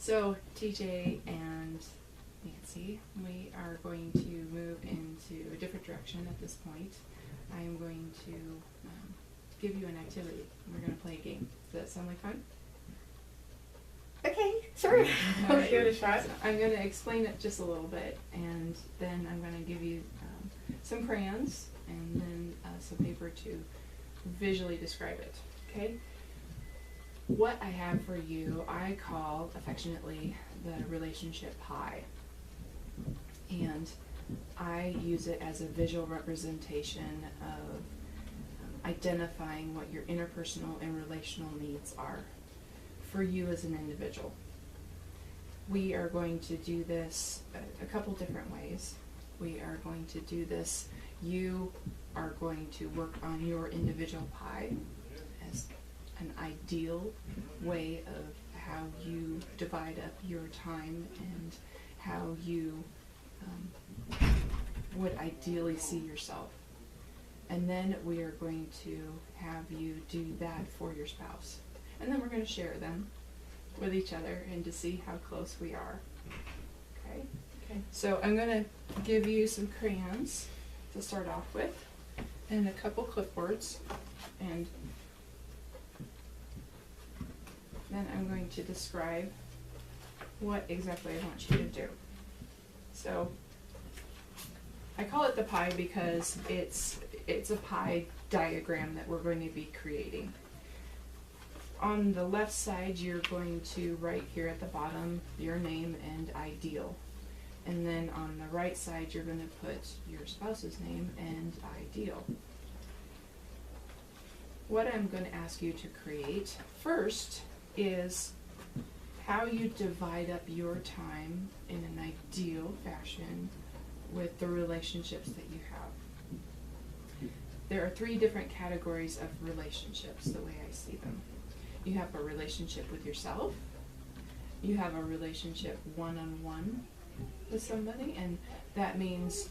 So TJ and Nancy, we are going to move into a different direction at this point. I am going to give you an activity. We're going to play a game. Does that sound like fun? Okay, sure. I'll Alright. give it a shot. So I'm going to explain it just a little bit, and then I'm going to give you some crayons and then some paper to visually describe it. Okay? What I have for you, I call affectionately the relationship pie. And I use it as a visual representation of identifying what your interpersonal and relational needs are for you as an individual. We are going to do this a couple different ways. We are going to do this, you are going to work on your individual pie as an ideal way of how you divide up your time and how you would ideally see yourself. And then we are going to have you do that for your spouse. And then we're going to share them with each other and to see how close we are. Okay? Okay. So I'm going to give you some crayons to start off with and a couple clipboards, and then I'm going to describe what exactly I want you to do. So I call it the pie because it's a pie diagram that we're going to be creating. On the left side, you're going to write here at the bottom your name and ideal. And then on the right side, you're going to put your spouse's name and ideal. What I'm going to ask you to create first is how you divide up your time in an ideal fashion with the relationships that you have. There are 3 different categories of relationships, the way I see them. You have a relationship with yourself, you have a relationship one-on-one with somebody, and that means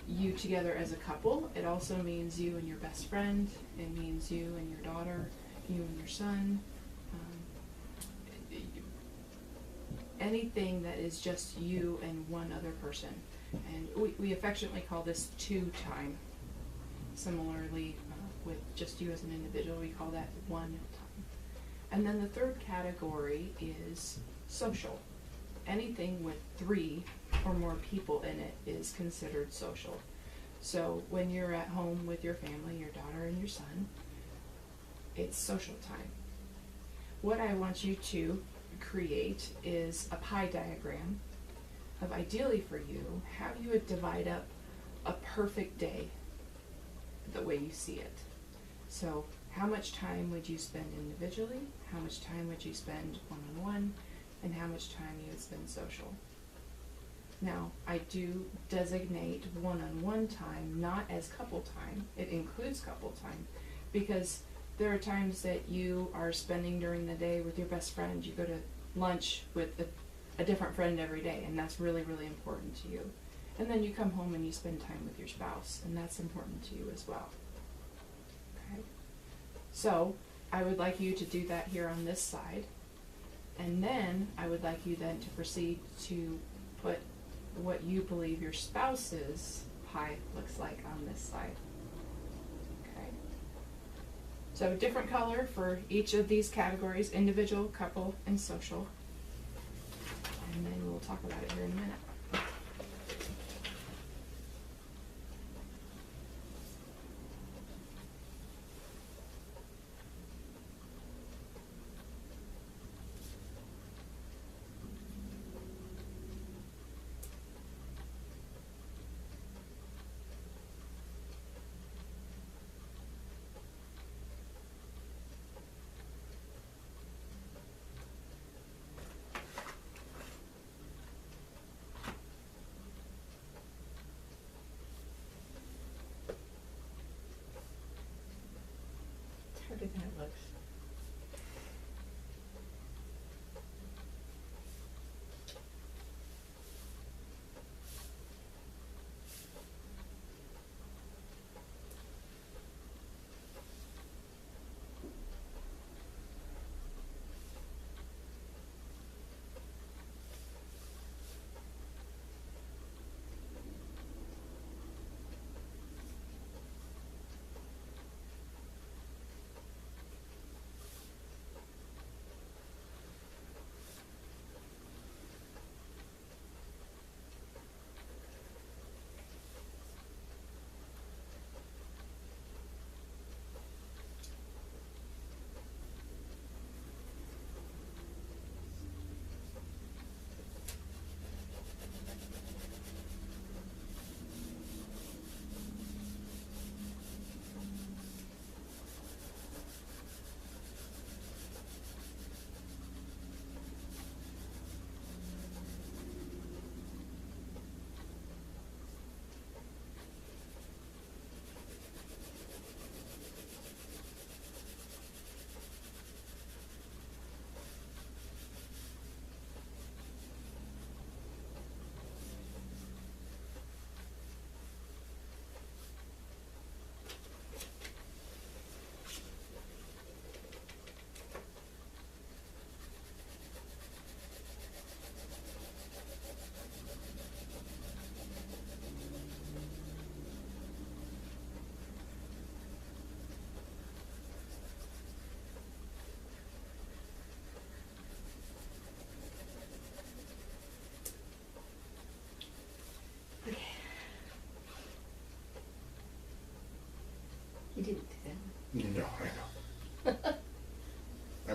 you together as a couple. It also means you and your best friend, it means you and your daughter, you and your son, anything that is just you and one other person. And we affectionately call this two time. Similarly, with just you as an individual, we call that one time. And then the third category is social. Anything with 3 or more people in it is considered social. So when you're at home with your family, your daughter and your son, it's social time. What I want you to create is a pie diagram of, ideally for you, how you would divide up a perfect day the way you see it. So how much time would you spend individually, how much time would you spend one-on-one, and how much time you would spend social. Now, I do designate one-on-one time not as couple time. It includes couple time, because there are times that you are spending during the day with your best friend. You go to lunch with a different friend every day, and that's really, really important to you. And then you come home and you spend time with your spouse, and that's important to you as well. Okay? So I would like you to do that here on this side, and then I would like you then to proceed to put what you believe your spouse's pie looks like on this side. Okay? So a different color for each of these categories: individual, couple, and social. And then we'll talk about it here in a minute. How do that looks?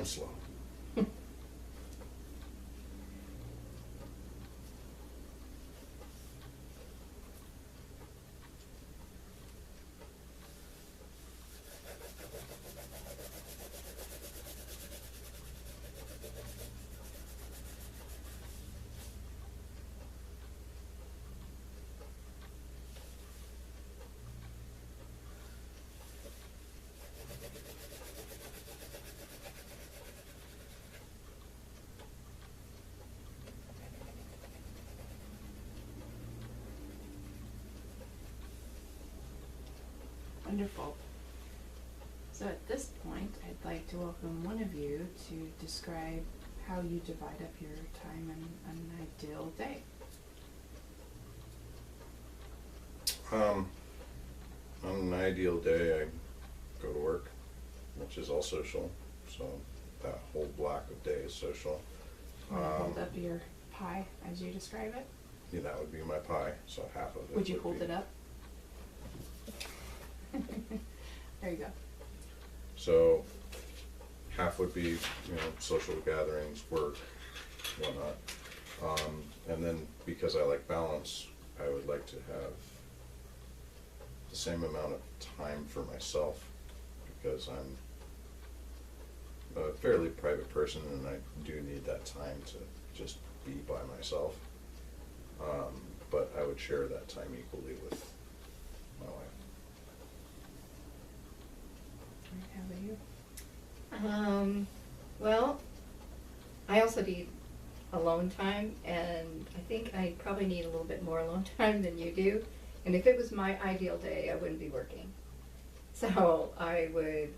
slow. Wonderful. So at this point, I'd like to welcome one of you to describe how you divide up your time in an ideal day. On an ideal day, I go to work, which is all social, so that whole block of day is social. Hold up your pie as you describe it. Yeah, that would be my pie, so half of it Would you hold be- it up? There you go. So half would be, social gatherings, work, whatnot. And then because I like balance, I would like to have the same amount of time for myself, because I'm a fairly private person and I do need that time to just be by myself. But I would share that time equally with my wife. How about you? Well, I also need alone time, and I think I probably need a little bit more alone time than you do. And if it was my ideal day, I wouldn't be working. So I would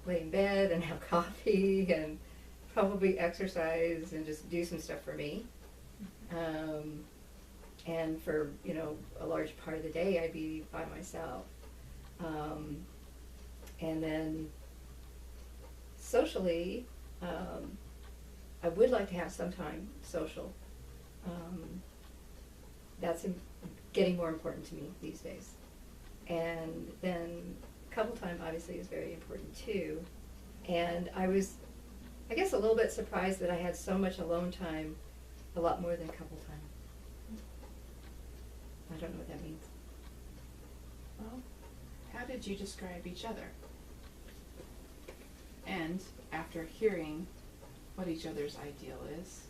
lay in bed and have coffee and probably exercise and just do some stuff for me. And for, a large part of the day, I'd be by myself. And then socially, I would like to have some time social. That's getting more important to me these days. And then couple time obviously is very important too. And I was, I guess, a little bit surprised that I had so much alone time, a lot more than couple time. I don't know what that means. Well, how did you describe each other? And after hearing what each other's ideal is,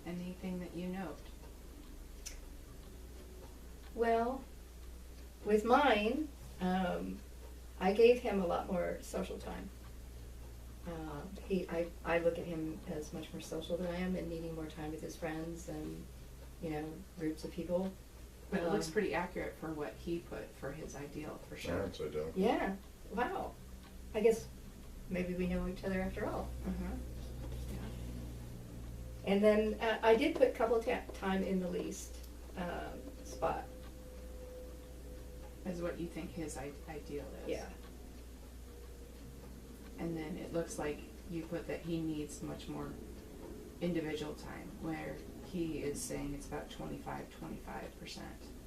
anything that you note? Well, with mine, I gave him a lot more social time. I look at him as much more social than I am, and needing more time with his friends and, groups of people. But it looks pretty accurate for what he put for his ideal, for sure. Parents, I do. Yeah. Wow. I guess maybe we know each other after all. Uh-huh. Yeah. And then I did put couple time in the least spot. Is what you think his ideal is. Yeah. And then it looks like you put that he needs much more individual time, where he is saying it's about 25%.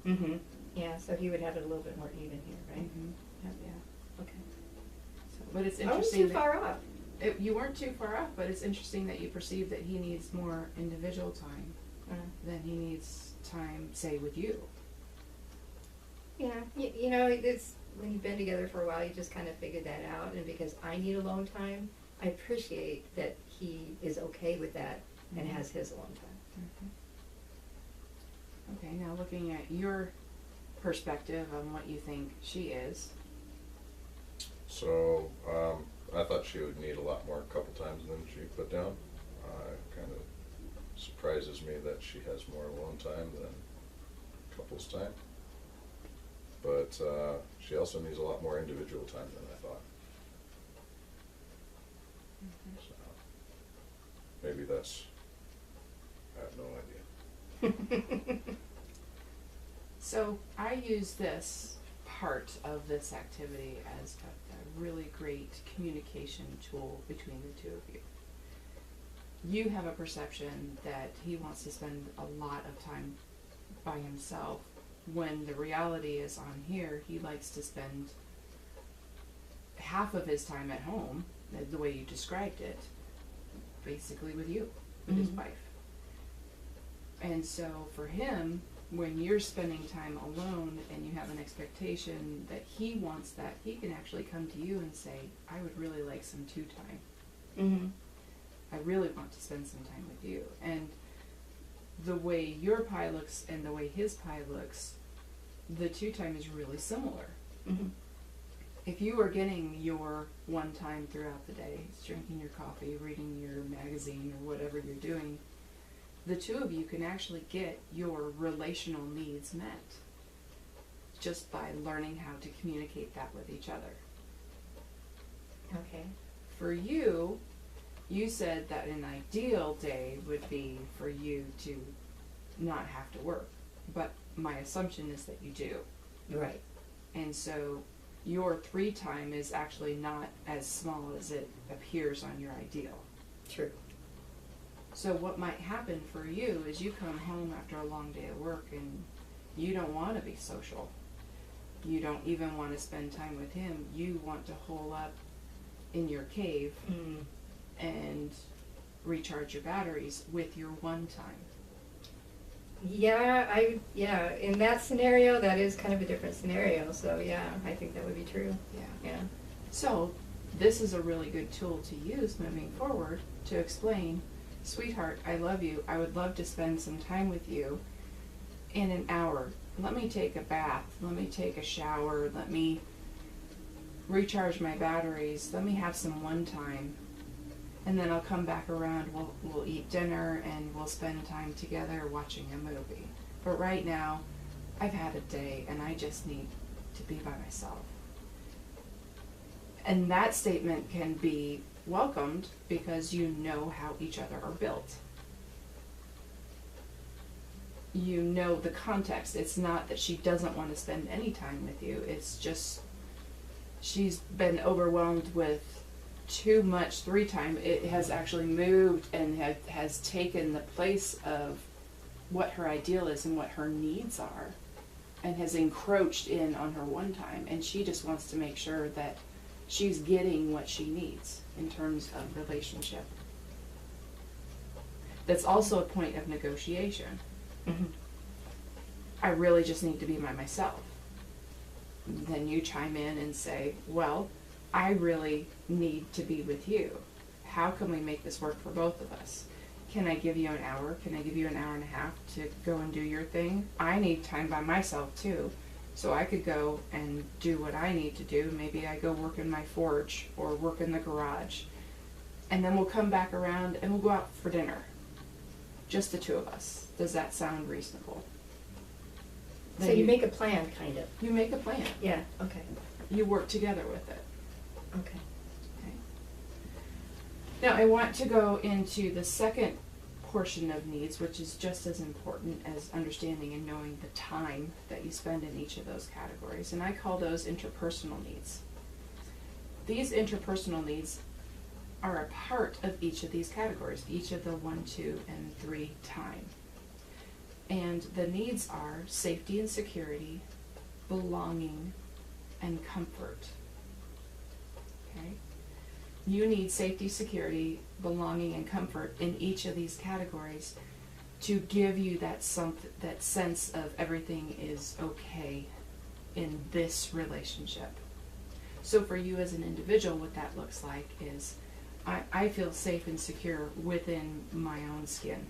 Mm-hmm. Yeah, so he would have it a little bit more even here, right? Mm-hmm. Yeah. Okay. So, but it's I wasn't interesting. too far off. You weren't too far off, but it's interesting that you perceive that he needs more individual time than he needs time, say, with you. Yeah, it's when you've been together for a while, you just kind of figured that out. And because I need alone time, I appreciate that he is okay with that and has his alone time. Okay, now looking at your perspective on what you think she is. So, I thought she would need a lot more couple times than she put down. It kind of surprises me that she has more alone time than couples time. But she also needs a lot more individual time than I thought. So, maybe that's, I have no idea. So I use this part of this activity as a really great communication tool between the two of you. You have a perception that he wants to spend a lot of time by himself, when the reality is on here, he likes to spend half of his time at home, the way you described it, basically with you, with his Mhm. wife. And so for him, when you're spending time alone and you have an expectation that he wants that, he can actually come to you and say, I would really like some two time. Mhm. I really want to spend some time with you. And the way your pie looks and the way his pie looks, the two time is really similar. Mhm. If you are getting your one time throughout the day, drinking your coffee, reading your magazine, or whatever you're doing, the two of you can actually get your relational needs met just by learning how to communicate that with each other. Okay. For you, you said that an ideal day would be for you to not have to work, but my assumption is that you do. Right. And so your 3 time is actually not as small as it appears on your ideal. True. So what might happen for you is you come home after a long day of work and you don't want to be social. You don't even want to spend time with him. You want to hole up in your cave Mm. and recharge your batteries with your one time. Yeah, in that scenario, that is kind of a different scenario, so yeah, I think that would be true. Yeah. So this is a really good tool to use moving forward to explain, sweetheart, I love you. I would love to spend some time with you in an hour. Let me take a bath. Let me take a shower. Let me recharge my batteries. Let me have some one time. And then I'll come back around, we'll eat dinner, and we'll spend time together watching a movie. But right now, I've had a day, and I just need to be by myself. And that statement can be welcomed because you know how each other are built. You know the context. It's not that she doesn't want to spend any time with you. It's just she's been overwhelmed with too much 3 time. It has actually moved and has taken the place of what her ideal is and what her needs are, and has encroached in on her one time, and she just wants to make sure that she's getting what she needs in terms of relationship. That's also a point of negotiation. Mhm. I really just need to be by myself. Then you chime in and say, well, I really need to be with you. How can we make this work for both of us? Can I give you an hour? Can I give you an hour and a half to go and do your thing? I need time by myself too. So I could go and do what I need to do. Maybe I go work in my forge or work in the garage. And then we'll come back around and we'll go out for dinner. Just the two of us. Does that sound reasonable? So Then you make a plan, kind of. you make a plan. Yeah, okay. You work together with it. Okay. Okay. Now I want to go into the second portion of needs, which is just as important as understanding and knowing the time that you spend in each of those categories, and I call those interpersonal needs. These interpersonal needs are a part of each of these categories, each of the 1, 2, and 3 time. And the needs are safety and security, belonging, and comfort. Okay? You need safety, security, belonging, and comfort in each of these categories to give you that sense of everything is okay in this relationship. So for you as an individual, what that looks like is I feel safe and secure within my own skin.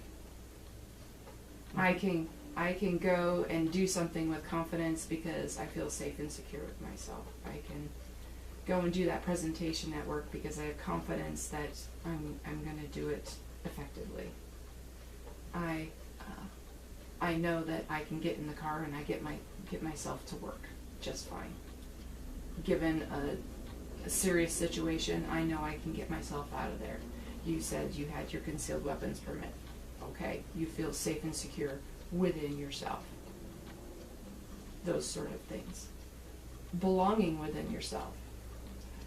I can go and do something with confidence because I feel safe and secure with myself. I can go and do that presentation at work because I have confidence that I'm going to do it effectively. I know that I can get in the car and I get myself to work just fine. Given a serious situation, I know I can get myself out of there. You said you had your concealed weapons permit. Okay, you feel safe and secure within yourself. Those sort of things. Belonging within yourself.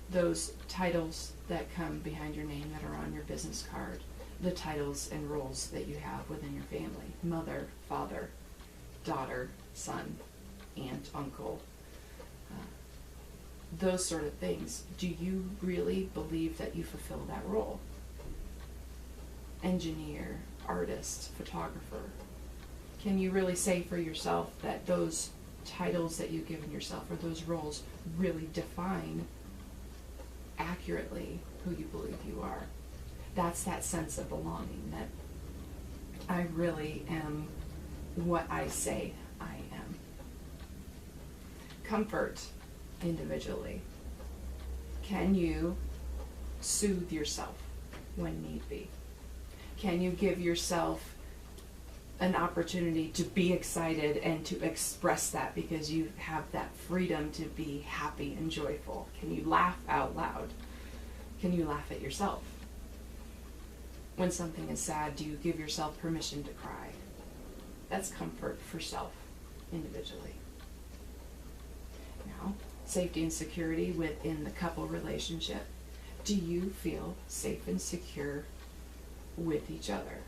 Those titles that come behind your name that are on your business card. The titles and roles that you have within your family. Mother, father, daughter, son, aunt, uncle. those sort of things. Do you really believe that you fulfill that role? Engineer, artist, photographer. Can you really say for yourself that those titles that you've given yourself or those roles really define accurately who you believe you are? That's that sense of belonging, that I really am what I say I am. Comfort individually. Can you soothe yourself when need be? Can you give yourself an opportunity to be excited and to express that because you have that freedom to be happy and joyful? Can you laugh out loud? Can you laugh at yourself? When something is sad, do you give yourself permission to cry? That's comfort for self, individually. Now, safety and security within the couple relationship. Do you feel safe and secure with each other?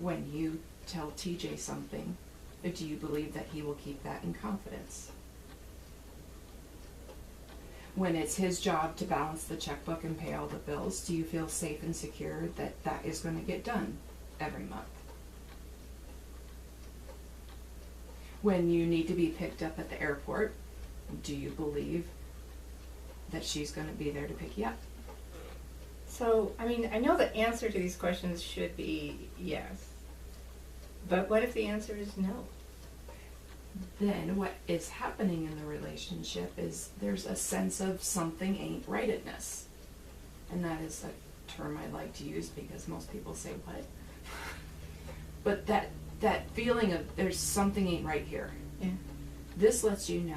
When you tell TJ something, do you believe that he will keep that in confidence? When it's his job to balance the checkbook and pay all the bills, do you feel safe and secure that that is going to get done every month? When you need to be picked up at the airport, do you believe that she's going to be there to pick you up? So, I mean, I know the answer to these questions should be yes. But what if the answer is no? Then what is happening in the relationship is there's a sense of something ain't rightedness. And that is a term I like to use because most people say what? But that feeling of there's something ain't right here. Yeah. This lets you know